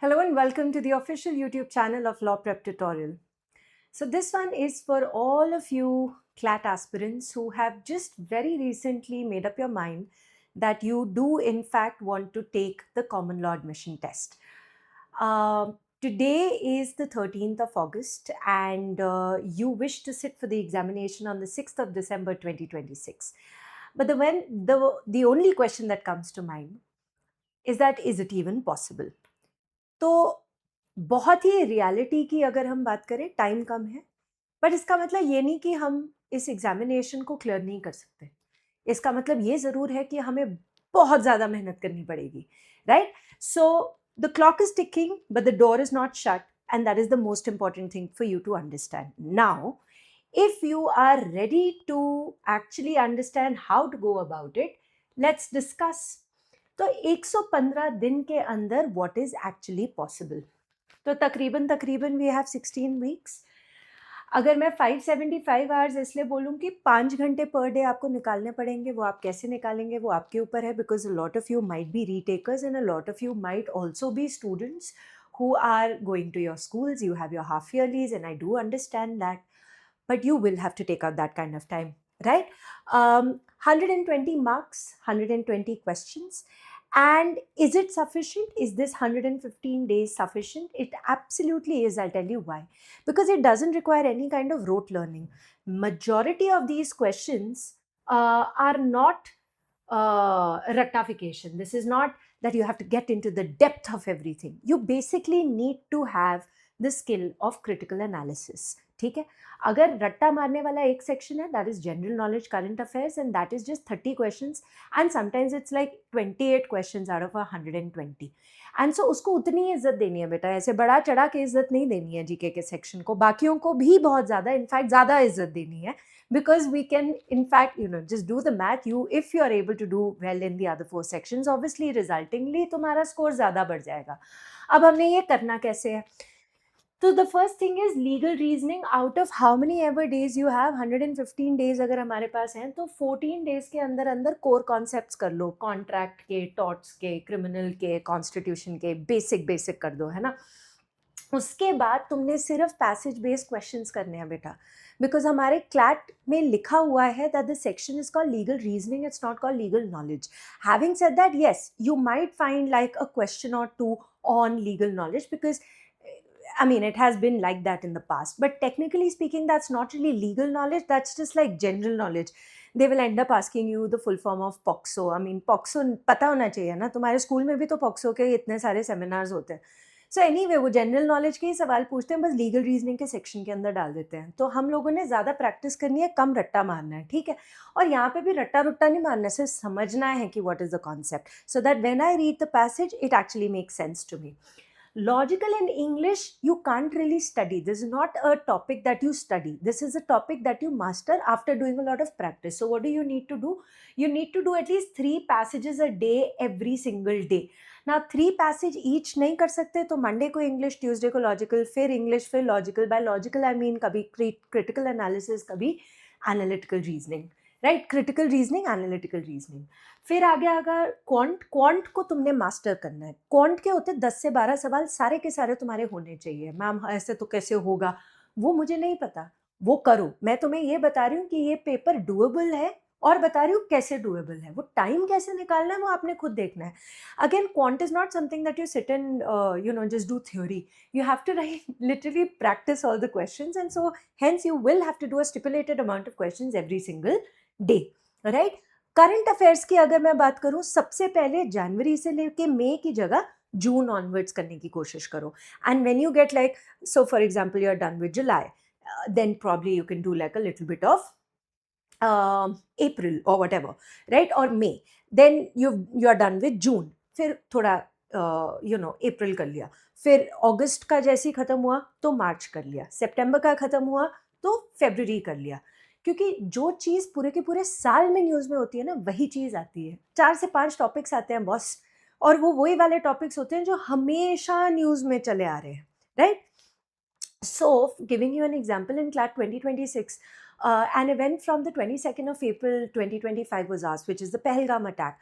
Hello and welcome to the official YouTube channel of Law Prep Tutorial. So this one is for all of you CLAT aspirants who have just very recently made up your mind that you do in fact want to take the common law admission test. Today is the 13th of August and you wish to sit for the examination on the 6th of December 2026. But the only question that comes to mind is it even possible? तो बहुत ही reality की अगर हम बात करें time कम है, but इसका मतलब ये नहीं कि हम इस एग्ज़ामिनेशन को क्लियर नहीं कर सकते। इसका मतलब ये ज़रूर है कि हमें बहुत ज़्यादा मेहनत करनी पड़ेगी, right? So the clock is ticking but the door is not shut and that is the most important thing for you to understand. Now if you are ready to actually understand how to go about it, let's discuss. तो 115 दिन के अंदर what is actually possible? तो तकरीबन तकरीबन we have 16 weeks. अगर मैं 575 hours इसलिए बोलूँ कि 5 घंटे पर डे आपको निकालने पड़ेंगे, वो आप कैसे निकालेंगे वो आपके ऊपर है, because a lot of you might be retakers and a lot of you might also be students who are going to your schools. You have your half yearlies and I do understand that, but you will have to take out that kind of time, right? 120 marks, 120 questions. And is it sufficient? Is this 115 days sufficient? It absolutely is. I'll tell you why. Because it doesn't require any kind of rote learning. Majority of these questions are not rectification. This is not that you have to get into the depth of everything. You basically need to have the skill of critical analysis. ठीक है, अगर रट्टा मारने वाला एक section है, that is general knowledge current affairs and that is just 30 questions and sometimes it's like 28 questions out of 120 and so उसको उतनी इज्जत देनी है बेटा, ऐसे बड़ा चढ़ा के इज्जत नहीं देनी है जीके के सेक्शन को, बाकियों को भी बहुत ज़्यादा इनफैक्ट ज़्यादा इज्जत देनी है because we can in fact just do the math. You if you are able to do well in the other 4 sections, obviously resultingly तुम्हारा स्कोर ज़्यादा बढ़ जाएगा। अब हमने ये करना कैसे है? तो the first thing is legal reasoning. Out of how many ever days you have, 115 days अगर हमारे पास हैं तो 14 डेज के अंदर अंदर कोर कॉन्सेप्ट्स कर लो, कॉन्ट्रैक्ट के, टॉर्ट्स के, क्रिमिनल के, कॉन्स्टिट्यूशन के, बेसिक बेसिक कर दो, है ना? उसके बाद तुमने सिर्फ पैसेज बेस्ड क्वेश्चंस करने हैं बेटा, बिकॉज हमारे क्लैट में लिखा हुआ है that the section is called legal reasoning, it's not called legal knowledge. Having said that, yes, you might find like a question or two on legal knowledge because I mean, it has been like that in the past. But technically speaking, that's not really legal knowledge. That's just like general knowledge. They will end up asking you the full form of POXO. I mean, POXO पता होना चाहिए ना, तुम्हारे school में भी तो POXO के इतने सारे सेमिनार्स होते हैं। सो एनीवे वो जनरल नॉलेज के ही सवाल पूछते हैं, बस लीगल रीजनिंग के सेक्शन के अंदर डाल देते हैं। तो हम लोगों ने ज़्यादा प्रैक्टिस करनी है, कम रट्टा मारना है, ठीक है? और यहाँ पे भी रट्टा रुट्टा नहीं मारना, सिर्फ समझना है कि what is the concept, so that when I read the passage it actually makes sense to me. Logical in English, you can't really study. This is not a topic that you study. This is a topic that you master after doing a lot of practice. So what do you need to do? You need to do at least 3 passages a day every single day. Now 3 passage each नहीं कर सकते, तो Monday को English, Tuesday को logical, फिर English, फिर logical. By logical I mean कभी critical analysis, कभी analytical reasoning, right? Critical reasoning, analytical reasoning. फिर आगे अगर क्वांट को तुमने मास्टर करना है। क्वांट के होते 10 से 12 सवाल, सारे के सारे तुम्हारे होने चाहिए। मैम ऐसे तो कैसे होगा? वो मुझे नहीं पता, वो करो। मैं तुम्हें ये बता रही हूँ कि ये पेपर डूएबल है और बता रही हूँ कैसे डूएबल है। वो टाइम कैसे निकालना है वो आपने खुद देखना है। Again, quant is not something that you sit and just do theory. You have to literally practice all the questions, and so hence you will have to do a stipulated amount of questions every single day, right? Current affairs की अगर मैं बात करूं, सबसे पहले जनवरी से लेके मई की जगह जून ऑनवर्ड्स करने की कोशिश करो। And when you get like, so for example you are done with July, then probably you can do like a little bit of April or whatever, right? Or May. Then you are done with June. फिर थोड़ा अप्रैल कर लिया, फिर अगस्त का जैसे ही खत्म हुआ तो मार्च कर लिया, सितंबर का खत्म हुआ तो फरवरी कर लिया। क्योंकि जो चीज़ पूरे के पूरे साल में न्यूज़ में होती है ना, वही चीज़ आती है। 4 से 5 टॉपिक्स आते हैं बॉस, और वो वही वाले टॉपिक्स होते हैं जो हमेशा न्यूज़ में चले आ रहे हैं, right? So, giving you an example, in CLAT 2026, an event from the 22nd of April 2025 was asked, which is the Pahalgam attack.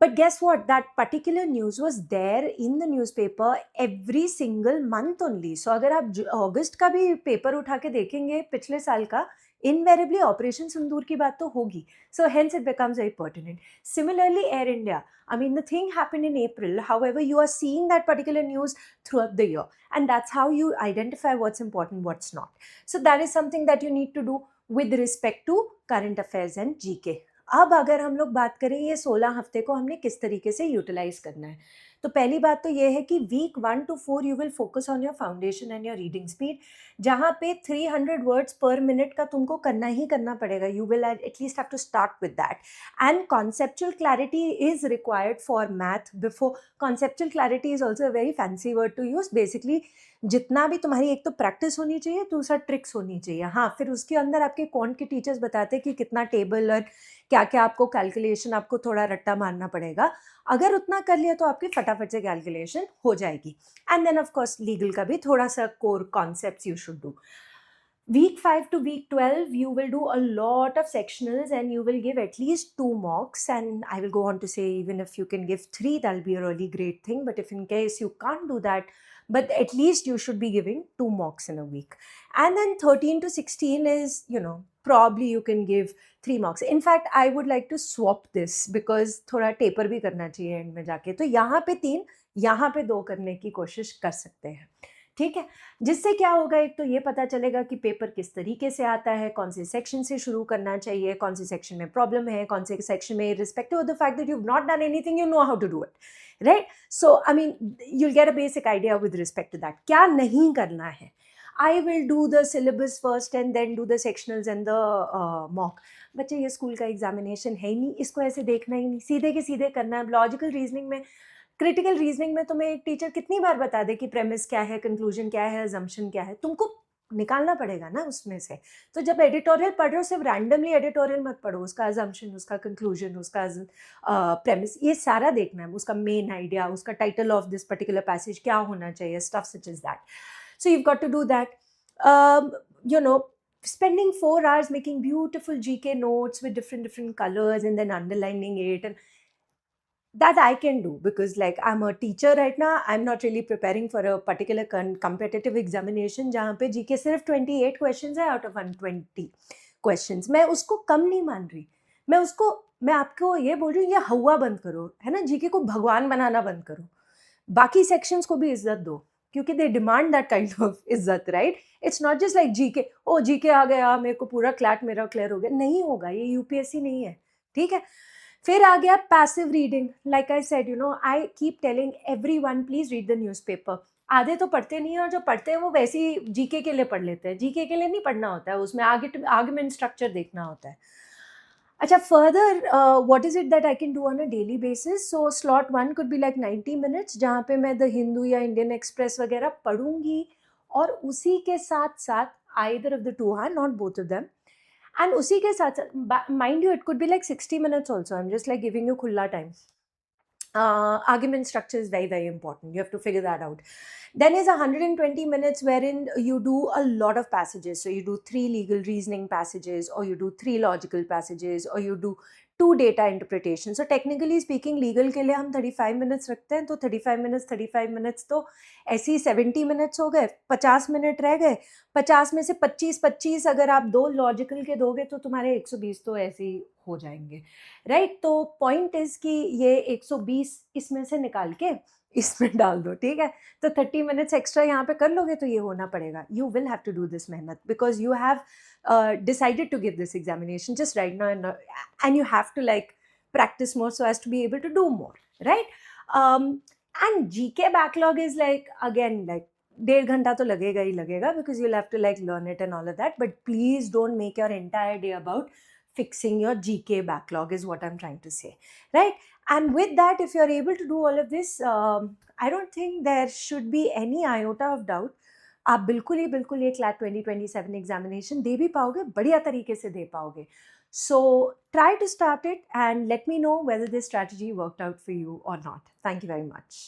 But guess what? That particular news was there in the newspaper every single month only. So अगर आप अगस्त का भी paper उठा के देखेंगे पिछले साल का, invariably ऑपरेशन सिंदूर की बात तो होगी. So hence it becomes very pertinent. Similarly, Air India. I mean, the thing happened in April. However, you are seeing that particular news throughout the year. And that's how you identify what's important, what's not. So that is something that you need to do with respect to current affairs and GK. अब अगर हम लोग बात करें ये 16 हफ्ते को हमने किस तरीके से यूटिलाइज करना है, तो पहली बात तो ये है कि week 1 to 4 you will focus on your foundation and your reading speed, जहाँ पे 300 वर्ड्स पर मिनट का तुमको करना ही करना पड़ेगा. You will at least have to start with that. And conceptual clarity is required for math before. Conceptual clarity is also a very fancy word to use. Basically जितना भी तुम्हारी एक तो प्रैक्टिस होनी चाहिए, दूसरा ट्रिक्स होनी चाहिए. हाँ, फिर उसके अंदर आपके कौन के टीचर्स बताते हैं कि कितना टेबल और क्या क्या आपको कैलकुलेशन, आपको थोड़ा रट्टा मारना पड़ेगा. अगर उतना कर लिया तो आपकी फटाफट से कैलकुलेशन हो जाएगी. And then of course legal का भी थोड़ा सा core concepts you should do. Week 5 to week 12, you will do a lot of sectionals and you will give at least 2 mocks. And I will go on to say, even if you can give 3, that'll be a really great thing. But if in case you can't do that, but at least you should be giving 2 mocks in a week. And then 13 to 16 is, probably you can give 3 mocks. In fact, I would like to swap this because थोड़ा taper भी करना चाहिए end में जाके. तो यहाँ पे 3, यहाँ पे 2 करने की कोशिश कर सकते हैं. ठीक है, जिससे क्या होगा, एक तो ये पता चलेगा कि पेपर किस तरीके से आता है, कौन से सेक्शन से शुरू करना चाहिए, कौन से सेक्शन में प्रॉब्लम है, कौन से सेक्शन में respective of the fact that you have not done anything, you know how to do it, right. So I mean you will get a basic idea with respect to that. क्या नहीं करना है, I will do the syllabus first and then do the sectionals and the mock. बच्चे ये school का examination है ही नहीं, इसको ऐसे देखना ही नहीं, सीधे के सीधे करना है. लॉजिकल रीजनिंग में, क्रिटिकल रीजनिंग में तुम्हें एक टीचर कितनी बार बता दे कि प्रेमिस क्या है, कंक्लूजन क्या है, अजम्पशन क्या है, तुमको निकालना पड़ेगा ना उसमें से. तो जब एडिटोरियल पढ़ रहे हो, सिर्फ रैंडमली एडिटोरियल मत पढ़ो, उसका अजम्पशन, उसका कंक्लूजन, उसका प्रेमिस, ये सारा देखना है, उसका मेन आइडिया, उसका title of this particular passage क्या होना चाहिए, stuff such is that. So you've got to do that. Spending 4 hours making beautiful GK notes with different colors and then underlining it, and that I can do because like I'm a teacher right now. I'm not really preparing for a particular competitive examination जहाँ पे GK सिर्फ 28 questions है out of 120 questions. मैं उसको कम नहीं मान रही, मैं आपको ये बोल रही हूँ, ये हवा बंद करो, है ना. GK को भगवान बनाना बंद करो, बाकी सेक्शंस को भी इज्जत दो, क्योंकि they demand that kind of इज्जत, right. It's not just like GK, ओ GK आ गया, मेरे को पूरा क्लैट मेरा क्लियर हो गया. नहीं होगा, ये UPSC नहीं है, ठीक है. फिर आ गया passive reading. Like I said, I keep telling everyone, please read the newspaper. आधे तो पढ़ते नहीं है, और जो पढ़ते हैं वो वैसे ही GK के लिए पढ़ लेते हैं. GK के लिए नहीं पढ़ना होता है, उसमें आर्गुमेंट स्ट्रक्चर देखना होता है. अच्छा, further what is it that I can do on a daily basis. So slot 1 could be like 90 minutes, जहाँ पे मैं द हिंदू या इंडियन एक्सप्रेस वगैरह पढ़ूंगी, और उसी के साथ साथ आइदर ऑफ द टू, हाँ, not both of them. And उसी के साथ साथ, mind you, it could be like 60 minutes also. I'm just like giving you खुला time. Argument structure is very, very important. You have to figure that out. Then is 120 minutes wherein you do a lot of passages. So you do 3 legal reasoning passages, or you do 3 logical passages, or you do 2 data interpretation. So technically speaking, legal के लिए हम 35 minutes रखते हैं, तो 35 minutes तो ऐसे ही 70 minutes हो गए, 50 मिनट रह गए. 50 में से 25 अगर आप 2 लॉजिकल के दोगे तो तुम्हारे 120 तो ऐसे ही हो जाएंगे, राइट. तो पॉइंट इज कि ये 120 इसमें से निकाल के इसमें डाल दो, ठीक है. तो 30 मिनट्स एक्स्ट्रा यहाँ पे कर लोगे तो ये होना पड़ेगा. You will have to do this मेहनत because you have decided to give this examination just right now, and you have to like practice more so as to be able to do more, right. And GK backlog is like, again, like 1.5 घंटा तो लगेगा ही लगेगा, because you'll have to like learn it and all of that. But please don't make your entire day about fixing your GK backlog, is what I'm trying to say, right. And with that, if you're able to do all of this, I don't think there should be any iota of doubt. आप बिल्कुल ही एक CLAT 2027 examination दे भी पाओगे, बढ़िया तरीके से दे पाओगे. So try to start it and let me know whether this strategy worked out for you or not. Thank you very much.